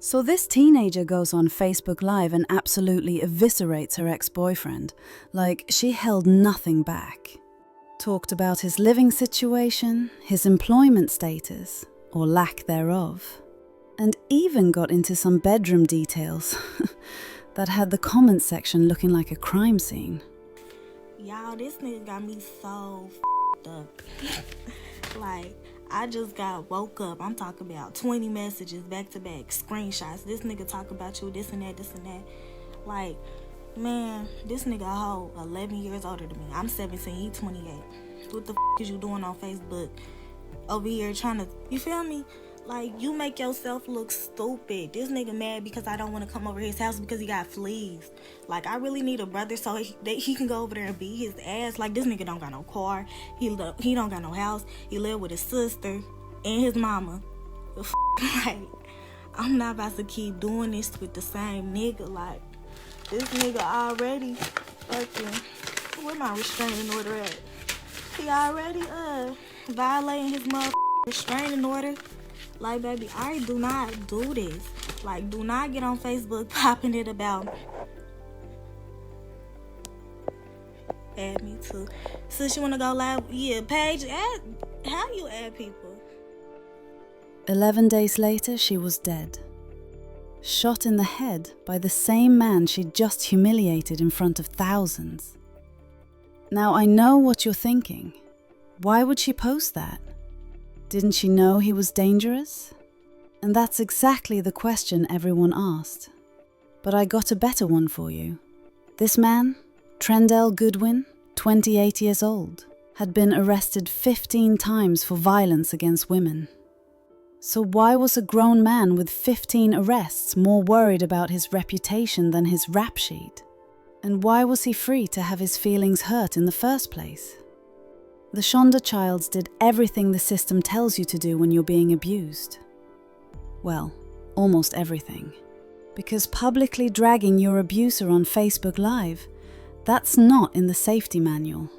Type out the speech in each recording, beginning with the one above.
So this teenager goes on Facebook Live and absolutely eviscerates her ex-boyfriend, like she held nothing back. Talked about his living situation, his employment status, or lack thereof, and even got into some bedroom details that had the comment section looking like a crime scene. Y'all, this nigga got me so up. Like, I just woke up. I'm talking about 20 messages back to back, screenshots. This nigga talk about you, this and that, this and that. Like, man, this nigga a hoe 11 years older than me. I'm 17, he 28. What the is you doing on Facebook? Over here trying to, you feel me? Like, you make yourself look stupid. This nigga mad because I don't want to come over his house because he got fleas. Like, I really need a brother so he can go over there and beat his ass. Like, this nigga don't got no car. He don't got no house. He live with his sister and his mama. Like, I'm not about to keep doing this with the same nigga. Like, this nigga already fucking, where my restraining order at? He already violating his restraining order. Like, baby, I do not do this. Like, do not get on Facebook popping it about. Add me too. Sis, you want to go live? Yeah, Paige, how you add people? 11 days later, she was dead. Shot in the head by the same man she'd just humiliated in front of thousands. Now, I know what you're thinking. Why would she post that? Didn't she know he was dangerous? And that's exactly the question everyone asked. But I got a better one for you. This man, Trendell Goodwin, 28 years old, had been arrested 15 times for violence against women. So why was a grown man with 15 arrests more worried about his reputation than his rap sheet? And why was he free to have his feelings hurt in the first place? LaShonda Childs did everything the system tells you to do when you're being abused. Well, almost everything. Because publicly dragging your abuser on Facebook Live, that's not in the safety manual.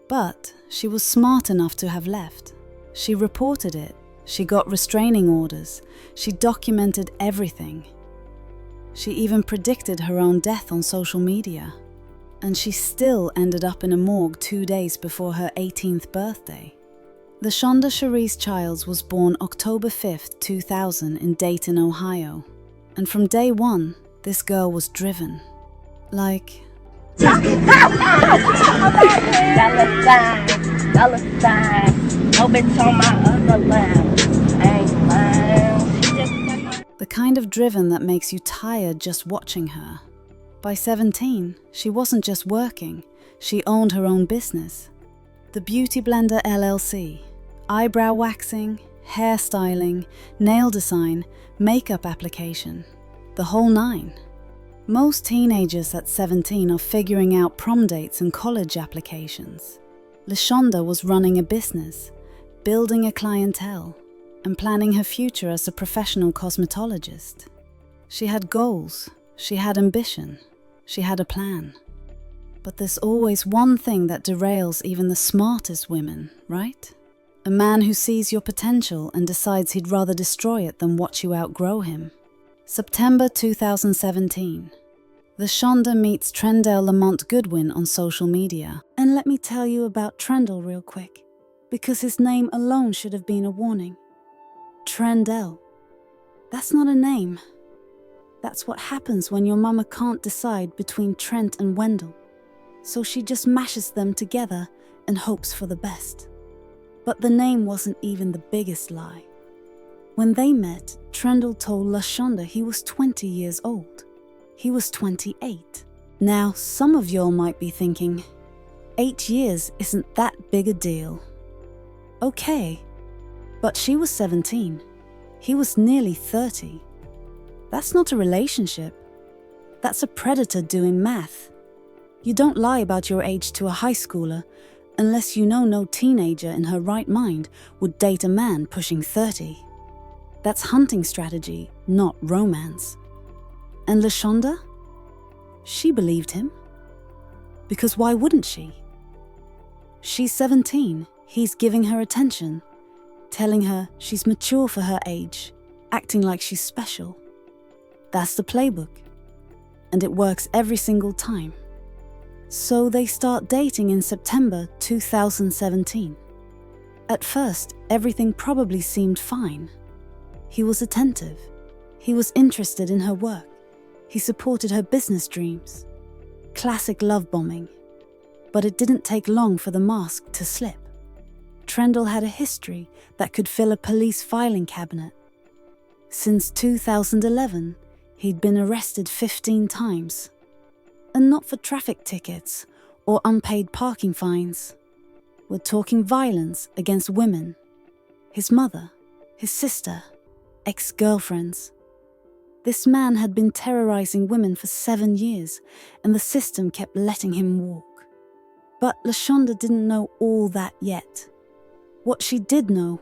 But she was smart enough to have left. She reported it. She got restraining orders. She documented everything. She even predicted her own death on social media. And she still ended up in a morgue 2 days before her 18th birthday. LaShonda Cherise Childs was born October 5th, 2000 in Dayton, Ohio. And from day one, this girl was driven. Like... Dollar sign, hope it's on my other line. Ain't lying. The kind of driven that makes you tired just watching her. By 17, she wasn't just working, she owned her own business. The Beauty Blender LLC, eyebrow waxing, hairstyling, nail design, makeup application, the whole nine. Most teenagers at 17 are figuring out prom dates and college applications. LaShonda was running a business, building a clientele, and planning her future as a professional cosmetologist. She had goals, she had ambition. She had a plan. But there's always one thing that derails even the smartest women, right? A man who sees your potential and decides he'd rather destroy it than watch you outgrow him. September 2017. LaShonda meets Trendell Lamont Goodwin on social media. And let me tell you about Trendell real quick, because his name alone should have been a warning. Trendell. That's not a name. That's what happens when your mama can't decide between Trent and Wendell. So she just mashes them together and hopes for the best. But the name wasn't even the biggest lie. When they met, Trendell told LaShonda he was 20 years old. He was 28. Now, some of y'all might be thinking, 8 years isn't that big a deal. Okay, but she was 17. He was nearly 30. That's not a relationship. That's a predator doing math. You don't lie about your age to a high schooler unless you know no teenager in her right mind would date a man pushing 30. That's hunting strategy, not romance. And LaShonda? She believed him. Because why wouldn't she? She's 17. He's giving her attention, telling her she's mature for her age, acting like she's special. That's the playbook. And it works every single time. So they start dating in September 2017. At first, everything probably seemed fine. He was attentive. He was interested in her work. He supported her business dreams. Classic love bombing. But it didn't take long for the mask to slip. Trendle had a history that could fill a police filing cabinet. Since 2011, he'd been arrested 15 times. And not for traffic tickets or unpaid parking fines. We're talking violence against women. His mother, his sister, ex-girlfriends. This man had been terrorizing women for 7 years, and the system kept letting him walk. But LaShonda didn't know all that yet. What she did know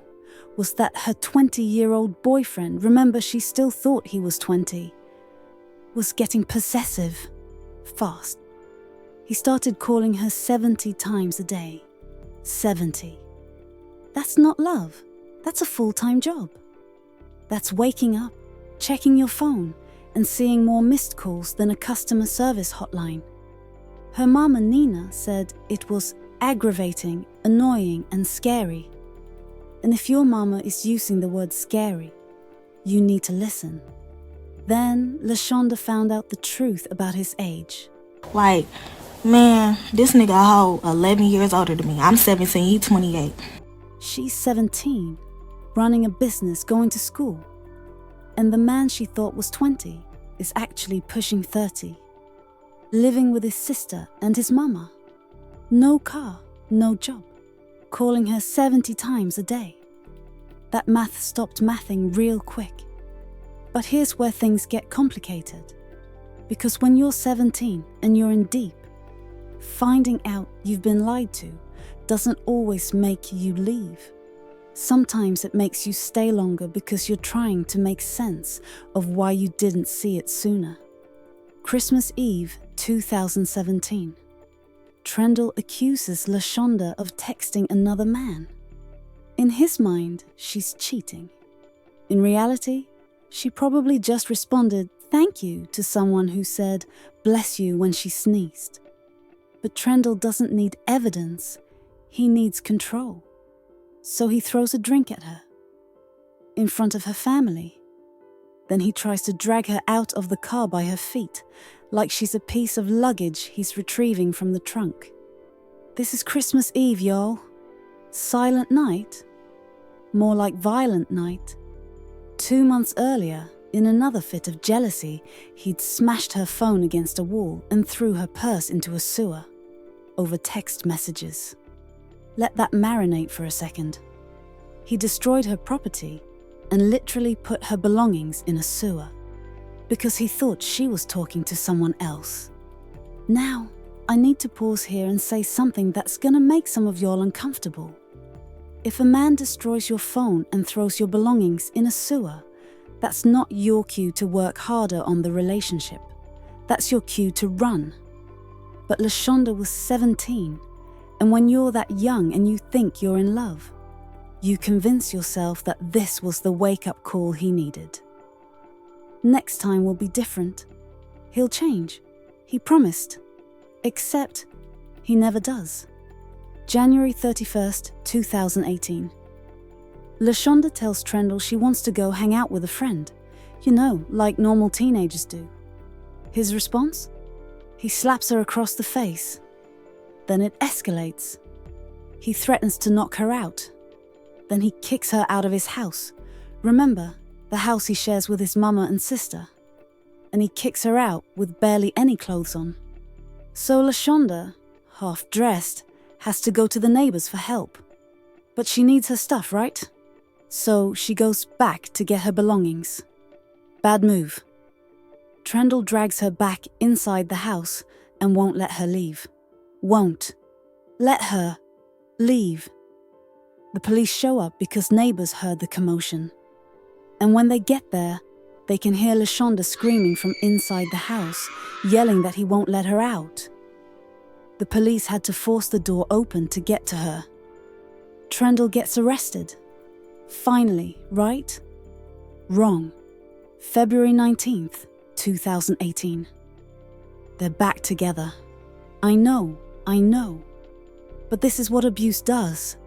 was that her 20-year-old boyfriend, remember she still thought he was 20, was getting possessive fast. He started calling her 70 times a day. 70. That's not love. That's a full-time job. That's waking up, checking your phone, and seeing more missed calls than a customer service hotline. Her mama Nina said it was aggravating, annoying, and scary. And if your mama is using the word scary, you need to listen. Then LaShonda found out the truth about his age. Like, man, this nigga a whole 11 years older than me. I'm 17, he 28. She's 17, running a business, going to school. And the man she thought was 20 is actually pushing 30. Living with his sister and his mama. No car, no job. Calling her 70 times a day. That math stopped mathing real quick. But here's where things get complicated. Because when you're 17 and you're in deep, finding out you've been lied to doesn't always make you leave. Sometimes it makes you stay longer because you're trying to make sense of why you didn't see it sooner. Christmas Eve 2017. Trendle accuses LaShonda of texting another man. In his mind, she's cheating. In reality, she probably just responded thank you to someone who said bless you when she sneezed. But Trendle doesn't need evidence, he needs control. So he throws a drink at her, in front of her family. Then he tries to drag her out of the car by her feet, like she's a piece of luggage he's retrieving from the trunk. This is Christmas Eve, y'all. Silent night? More like violent night. 2 months earlier, in another fit of jealousy, he'd smashed her phone against a wall and threw her purse into a sewer, over text messages. Let that marinate for a second. He destroyed her property and literally put her belongings in a sewer because he thought she was talking to someone else. Now, I need to pause here and say something that's gonna make some of y'all uncomfortable. If a man destroys your phone and throws your belongings in a sewer, that's not your cue to work harder on the relationship. That's your cue to run. But LaShonda was 17, and when you're that young and you think you're in love, you convince yourself that this was the wake-up call he needed. Next time will be different. He'll change. He promised. Except he never does. January 31st, 2018. LaShonda tells Trendle she wants to go hang out with a friend. You know, like normal teenagers do. His response? He slaps her across the face. Then it escalates. He threatens to knock her out. Then he kicks her out of his house. Remember, the house he shares with his mama and sister. And he kicks her out with barely any clothes on. So LaShonda, half-dressed, has to go to the neighbors for help. But she needs her stuff, right? So she goes back to get her belongings. Bad move. Trendle drags her back inside the house and won't let her leave. Won't let her leave. The police show up because neighbors heard the commotion. And when they get there, they can hear LaShonda screaming from inside the house, yelling that he won't let her out. The police had to force the door open to get to her. Trendle gets arrested. Finally, right? Wrong. February 19th, 2018. They're back together. I know. But this is what abuse does.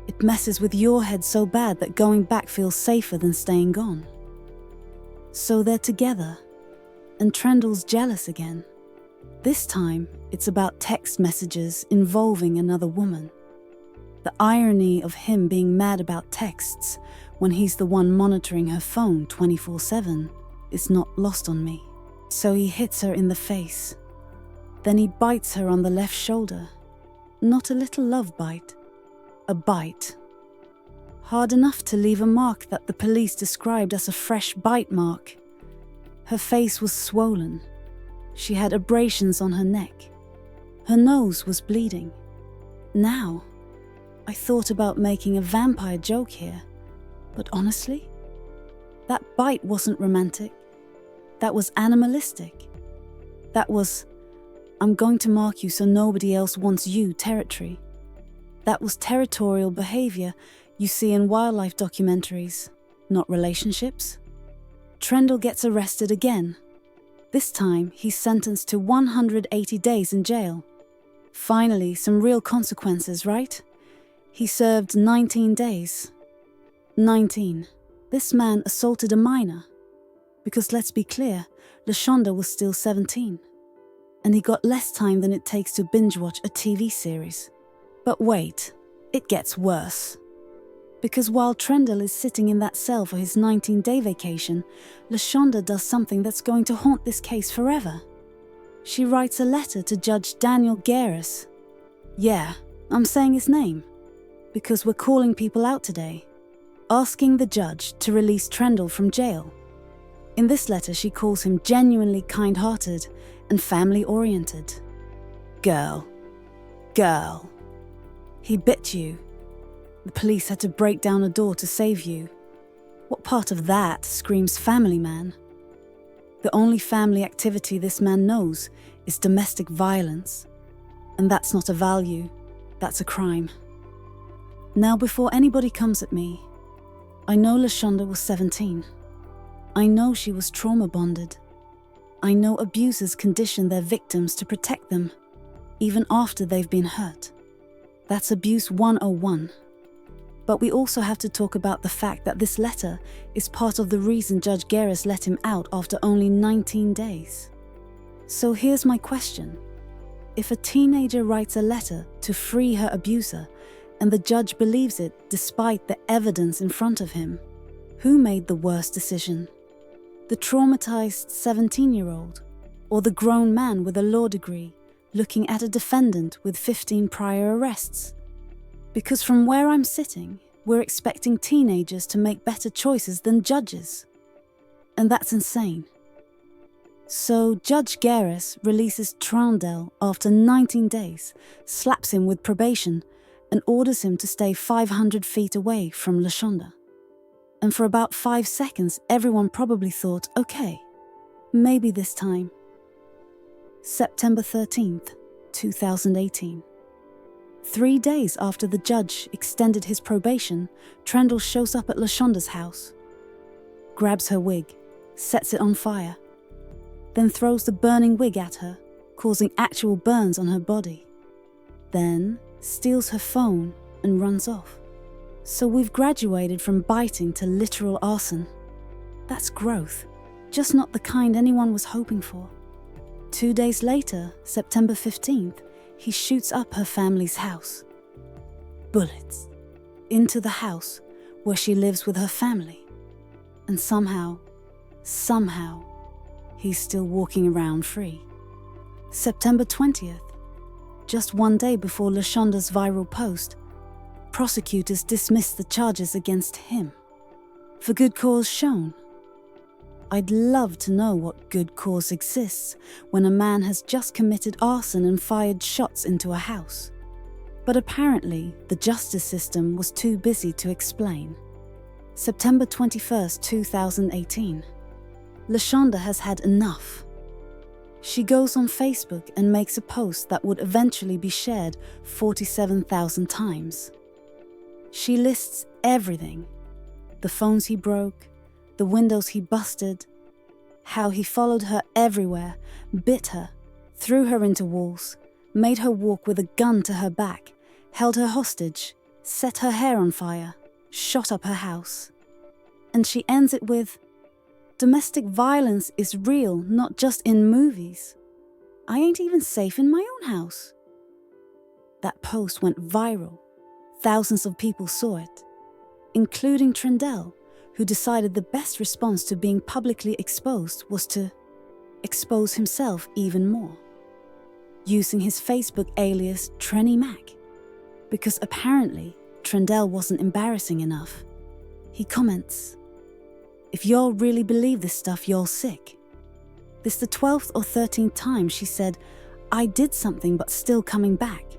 It messes with your head so bad that going back feels safer than staying gone. So they're together, and Trendle's jealous again. This time, it's about text messages involving another woman. The irony of him being mad about texts when he's the one monitoring her phone 24/7 is not lost on me. So he hits her in the face. Then he bites her on the left shoulder. Not a little love bite. A bite. Hard enough to leave a mark that the police described as a fresh bite mark. Her face was swollen. She had abrasions on her neck. Her nose was bleeding. Now, I thought about making a vampire joke here, but honestly, that bite wasn't romantic. That was animalistic. That was, I'm going to mark you so nobody else wants you territory. That was territorial behavior you see in wildlife documentaries, not relationships. Trendle gets arrested again. This time, he's sentenced to 180 days in jail. Finally, some real consequences, right? He served 19 days. 19. This man assaulted a minor. Because let's be clear, LaShonda was still 17. And he got less time than it takes to binge watch a TV series. But wait, it gets worse. Because while Trendle is sitting in that cell for his 19-day vacation, LaShonda does something that's going to haunt this case forever. She writes a letter to Judge Daniel Garris. Yeah, I'm saying his name. Because we're calling people out today. Asking the judge to release Trendle from jail. In this letter, she calls him genuinely kind-hearted and family-oriented. Girl. He bit you. The police had to break down a door to save you. What part of that screams family man? The only family activity this man knows is domestic violence. And that's not a value, that's a crime. Now, before anybody comes at me, I know LaShonda was 17. I know she was trauma bonded. I know abusers condition their victims to protect them, even after they've been hurt. That's abuse 101. But we also have to talk about the fact that this letter is part of the reason Judge Garris let him out after only 19 days. So here's my question. If a teenager writes a letter to free her abuser, and the judge believes it despite the evidence in front of him, who made the worst decision? The traumatized 17-year-old, or the grown man with a law degree looking at a defendant with 15 prior arrests? Because from where I'm sitting, we're expecting teenagers to make better choices than judges. And that's insane. So Judge Garris releases Trendle after 19 days, slaps him with probation, and orders him to stay 500 feet away from LaShonda. And for about 5 seconds, everyone probably thought, okay, maybe this time. September 13th, 2018. 3 days after the judge extended his probation, Trendle shows up at LaShonda's house, grabs her wig, sets it on fire, then throws the burning wig at her, causing actual burns on her body. Then steals her phone and runs off. So we've graduated from biting to literal arson. That's growth, just not the kind anyone was hoping for. 2 days later, September 15th, he shoots up her family's house. Bullets. Into the house where she lives with her family. And somehow, he's still walking around free. September 20th, just 1 day before LaShonda's viral post, prosecutors dismissed the charges against him. For good cause shown. I'd love to know what good cause exists when a man has just committed arson and fired shots into a house. But apparently, the justice system was too busy to explain. September 21st, 2018. LaShonda has had enough. She goes on Facebook and makes a post that would eventually be shared 47,000 times. She lists everything. The phones he broke, the windows he busted, how he followed her everywhere, bit her, threw her into walls, made her walk with a gun to her back, held her hostage, set her hair on fire, shot up her house. And she ends it with, "Domestic violence is real, not just in movies. I ain't even safe in my own house." That post went viral. Thousands of people saw it, including Trendell, who decided the best response to being publicly exposed was to expose himself even more, using his Facebook alias Trenny Mac, because apparently Trendell wasn't embarrassing enough. He comments, "If y'all really believe this stuff, y'all sick. This the 12th or 13th time she said, 'I did something but still coming back.'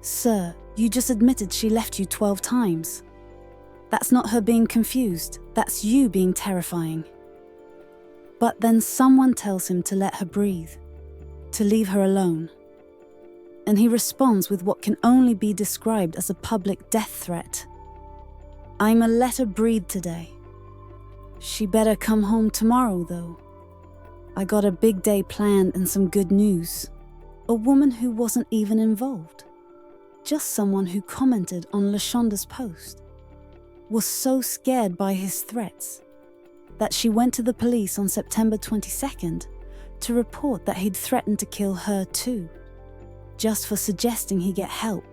Sir, you just admitted she left you 12 times. That's not her being confused, that's you being terrifying." But then someone tells him to let her breathe, to leave her alone. And he responds with what can only be described as a public death threat. "I'ma let her breathe today. She better come home tomorrow, though. I got a big day planned and some good news." A woman who wasn't even involved, just someone who commented on LaShonda's post, was so scared by his threats that she went to the police on September 22nd to report that he'd threatened to kill her too, just for suggesting he get help.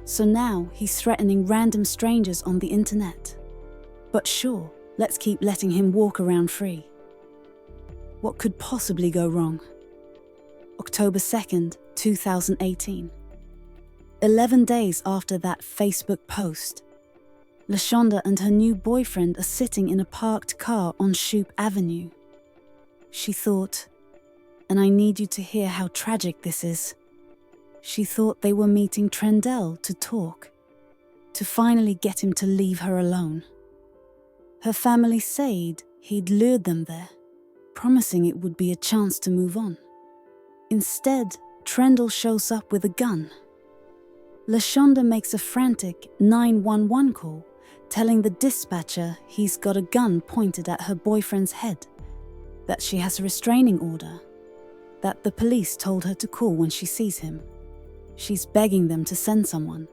So now he's threatening random strangers on the internet. But sure, let's keep letting him walk around free. What could possibly go wrong? October 2nd, 2018. 11 days after that Facebook post, LaShonda and her new boyfriend are sitting in a parked car on Shoup Avenue. She thought, and I need you to hear how tragic this is, she thought they were meeting Trendell to talk, to finally get him to leave her alone. Her family said he'd lured them there, promising it would be a chance to move on. Instead, Trendell shows up with a gun. LaShonda makes a frantic 911 call, telling the dispatcher he's got a gun pointed at her boyfriend's head, that she has a restraining order, that the police told her to call when she sees him. She's begging them to send someone.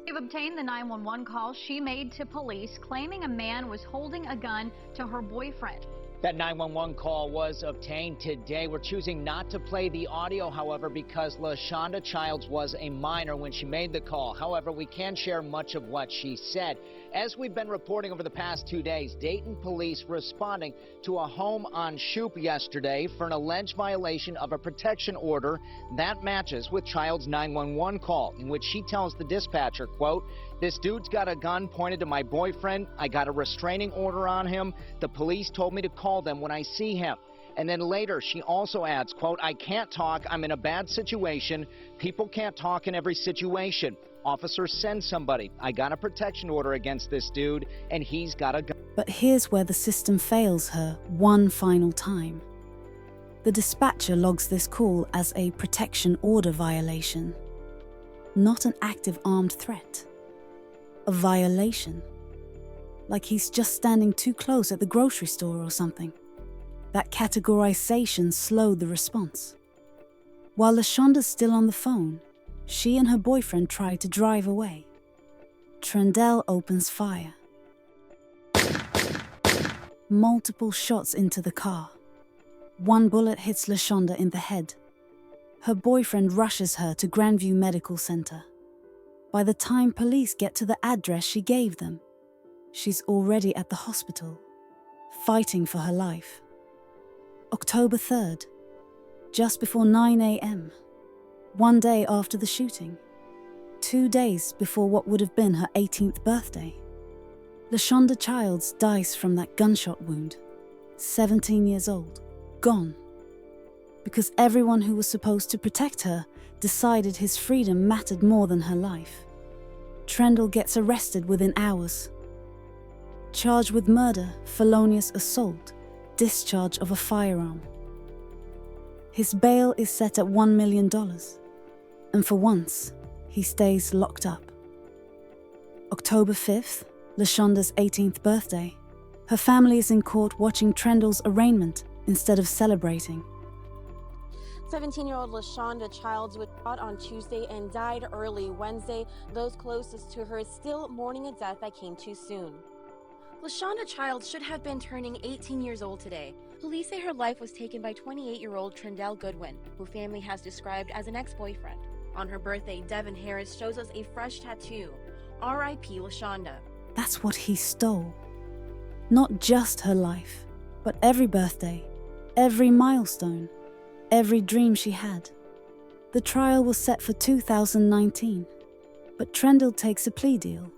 We've obtained the 911 call she made to police claiming a man was holding a gun to her boyfriend. That 911 call was obtained today. We're choosing not to play the audio, however, because LaShonda Childs was a minor when she made the call. However, we can share much of what she said. As we've been reporting over the past 2 days, Dayton police responding to a home on Shoup yesterday for an alleged violation of a protection order that matches with Child's 911 call, in which she tells the dispatcher, quote, "This dude's got a gun pointed to my boyfriend. I got a restraining order on him. The police told me to call them when I see him." And then later, she also adds, quote, "I can't talk. I'm in a bad situation. People can't talk in every situation. Officer, send somebody. I got a protection order against this dude, and he's got a gun." But here's where the system fails her one final time. The dispatcher logs this call as a protection order violation, not an active armed threat. A violation. Like he's just standing too close at the grocery store or something. That categorization slowed the response. While LaShonda's still on the phone, she and her boyfriend try to drive away. Trendell opens fire. Multiple shots into the car. One bullet hits LaShonda in the head. Her boyfriend rushes her to Grandview Medical Center. By the time police get to the address she gave them, she's already at the hospital, fighting for her life. October 3rd, just before 9 a.m., one day after the shooting, 2 days before what would have been her 18th birthday, LaShonda Childs dies from that gunshot wound, 17 years old, gone. Because everyone who was supposed to protect her decided his freedom mattered more than her life. Trendell gets arrested within hours. Charged with murder, felonious assault, discharge of a firearm. His bail is set at $1 million, and for once, he stays locked up. October 5th, LaShonda's 18th birthday, her family is in court watching Trendell's arraignment instead of celebrating. 17-year-old LaShonda Childs was shot on Tuesday and died early Wednesday. Those closest to her is still mourning a death that came too soon. LaShonda Childs should have been turning 18 years old today. Police say her life was taken by 28-year-old Trendell Goodwin, who family has described as an ex-boyfriend. On her birthday, Devin Harris shows us a fresh tattoo. R.I.P. LaShonda. That's what he stole. Not just her life, but every birthday, every milestone, every dream she had. The trial was set for 2019, but Trendell takes a plea deal,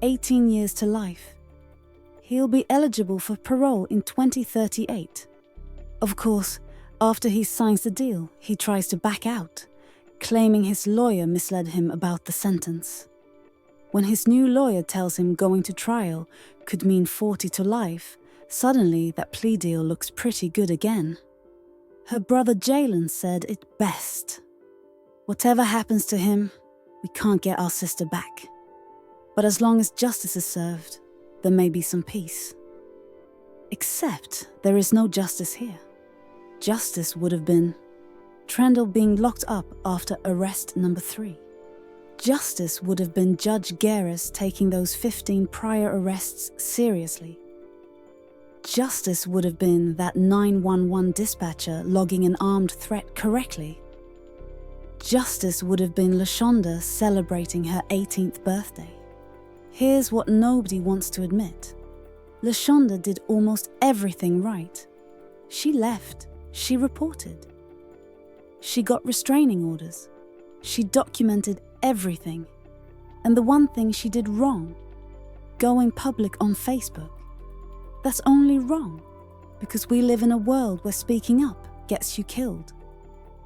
18 years to life. He'll be eligible for parole in 2038. Of course, after he signs the deal, he tries to back out, claiming his lawyer misled him about the sentence. When his new lawyer tells him going to trial could mean 40 to life, suddenly that plea deal looks pretty good again. Her brother Jalen said it best. Whatever happens to him, we can't get our sister back. But as long as justice is served, there may be some peace. Except there is no justice here. Justice would have been Trendell being locked up after arrest number 3. Justice would have been Judge Garris taking those 15 prior arrests seriously. Justice would have been that 911 dispatcher logging an armed threat correctly. Justice would have been LaShonda celebrating her 18th birthday. Here's what nobody wants to admit. LaShonda did almost everything right. She left. She reported. She got restraining orders. She documented everything. And the one thing she did wrong, going public on Facebook. That's only wrong, because we live in a world where speaking up gets you killed.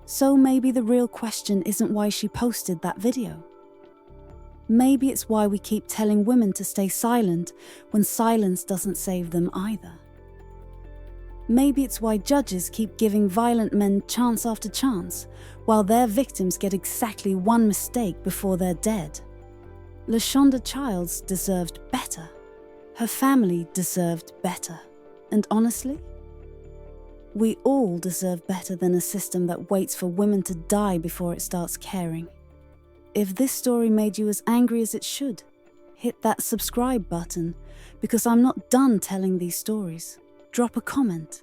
So maybe the real question isn't why she posted that video. Maybe it's why we keep telling women to stay silent when silence doesn't save them either. Maybe it's why judges keep giving violent men chance after chance, while their victims get exactly one mistake before they're dead. LaShonda Childs deserved better. Her family deserved better. And honestly, we all deserve better than a system that waits for women to die before it starts caring. If this story made you as angry as it should, hit that subscribe button, because I'm not done telling these stories. Drop a comment.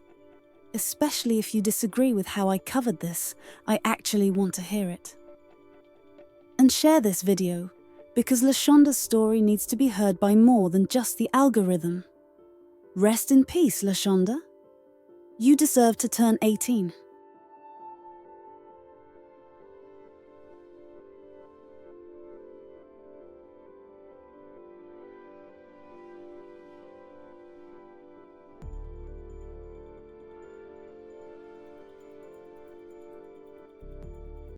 Especially if you disagree with how I covered this, I actually want to hear it. And share this video, because LaShonda's story needs to be heard by more than just the algorithm. Rest in peace, LaShonda. You deserve to turn 18.